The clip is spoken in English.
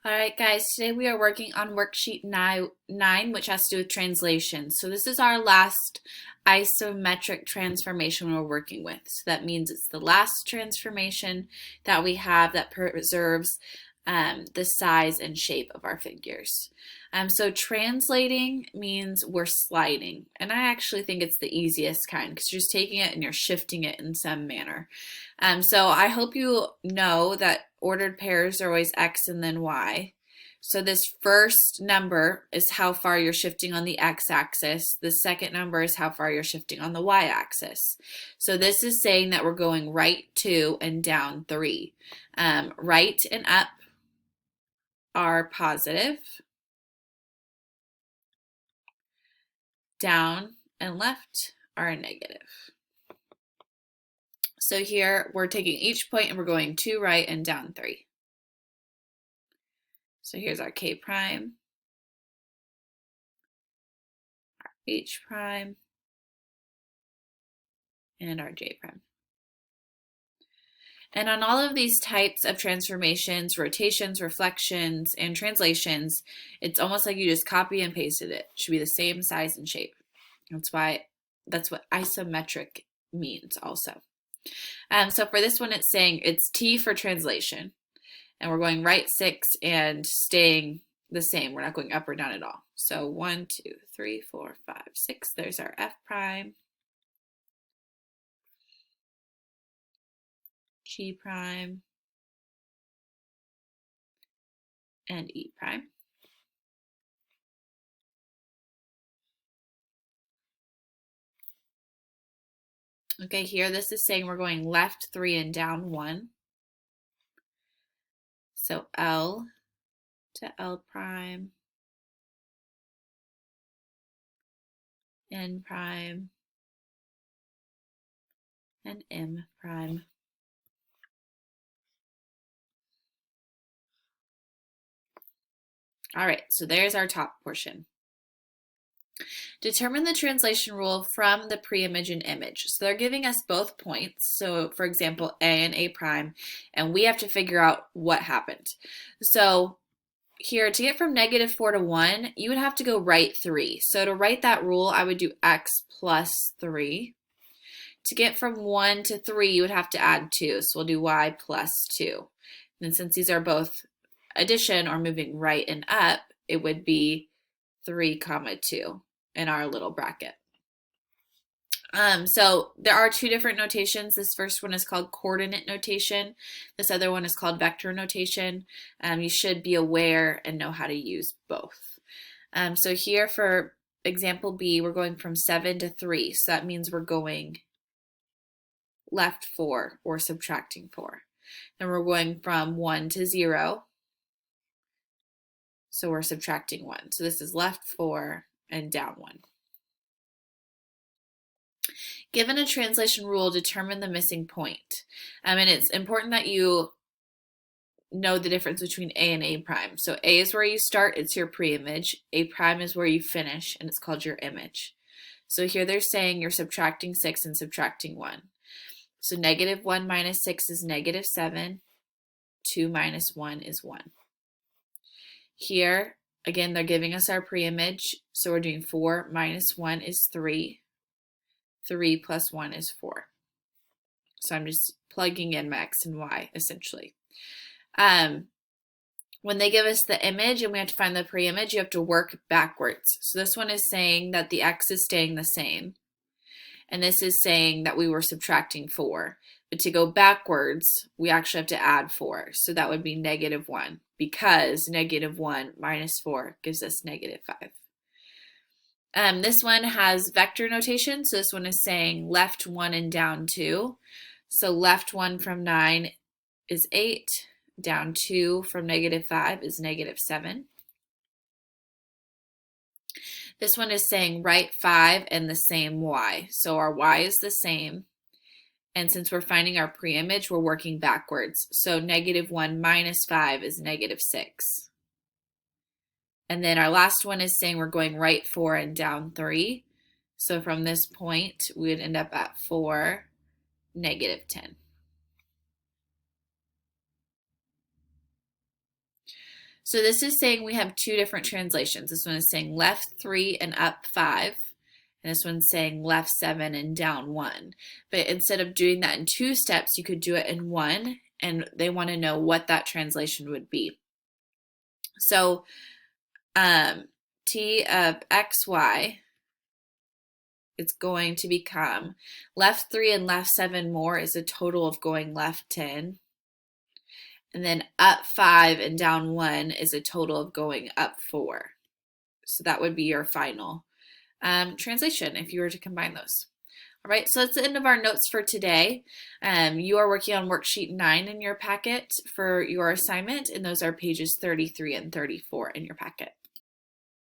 All right, guys, today we are working on worksheet nine, which has to do with translation. So this is our last isometric transformation we're working with. So that means it's the last transformation that we have that preserves the size and shape of our figures. So translating means we're sliding. And I actually think it's the easiest kind because you're just taking it and you're shifting it in some manner. So I hope you know that ordered pairs are always x and then y. So this first number is how far you're shifting on the x-axis. The second number is how far you're shifting on the y-axis. So this is saying that we're going right 2 and down 3. Right and up are positive. Down and left are negative. So here we're taking each point and we're going 2 right and down 3. So here's our K prime, our H prime, and our J prime. And on all of these types of transformations, rotations, reflections, and translations, it's almost like you just copy and pasted it. It should be the same size and shape. That's what isometric means also. So for this one, it's saying it's T for translation. And we're going right 6 and staying the same. We're not going up or down at all. So 1, 2, 3, 4, 5, 6. There's our F prime, G prime, and E prime. Okay, here this is saying we're going left 3 and down 1. So L to L prime, N prime, and M prime. All right, so there's our top portion. Determine the translation rule from the pre-image and image. So they're giving us both points. So for example, A and A prime, and we have to figure out what happened. So here, to get from -4 to 1, you would have to go right 3. So to write that rule, I would do x plus 3. To get from 1 to 3, you would have to add 2. So we'll do y plus 2. And since these are both addition or moving right and up, it would be 3, 2 in our little bracket. So there are two different notations. This first one is called coordinate notation. This other one is called vector notation. You should be aware and know how to use both. So here for example B, we're going from 7 to 3. So that means we're going left 4 or subtracting 4. Then we're going from 1 to 0. So we're subtracting 1. So this is left 4 and down 1. Given a translation rule, determine the missing point. And it's important that you know the difference between A and A prime. So A is where you start, it's your pre-image. A prime is where you finish, and it's called your image. So here they're saying you're subtracting 6 and subtracting 1. So -1 minus 6 is -7. 2 minus 1 is 1. Here, again, they're giving us our pre-image. So we're doing 4 minus 1 is 3. 3 plus 1 is 4. So I'm just plugging in my x and y, essentially. When they give us the image and we have to find the pre-image, you have to work backwards. So this one is saying that the x is staying the same. And this is saying that we were subtracting 4. But to go backwards, we actually have to add 4. So that would be -1 because -1 minus 4 gives us -5. This one has vector notation. So this one is saying left 1 and down 2. So left 1 from 9 is 8. Down 2 from -5 is -7. This one is saying right 5 and the same y. So our y is the same. And since we're finding our pre-image, we're working backwards. So -1 minus 5 is -6. And then our last one is saying we're going right 4 and down 3. So from this point, we would end up at 4, -10. So this is saying we have two different translations. This one is saying left 3 and up 5. And this one's saying left 7 and down 1. But instead of doing that in 2 steps, you could do it in 1. And they want to know what that translation would be. So t of xy, it's going to become left 3 and left 7 more is a total of going left 10. And then up 5 and down 1 is a total of going up 4. So that would be your final translation if you were to combine those. All right, so that's the end of our notes for today. You are working on worksheet 9 in your packet for your assignment, and those are pages 33 and 34 in your packet.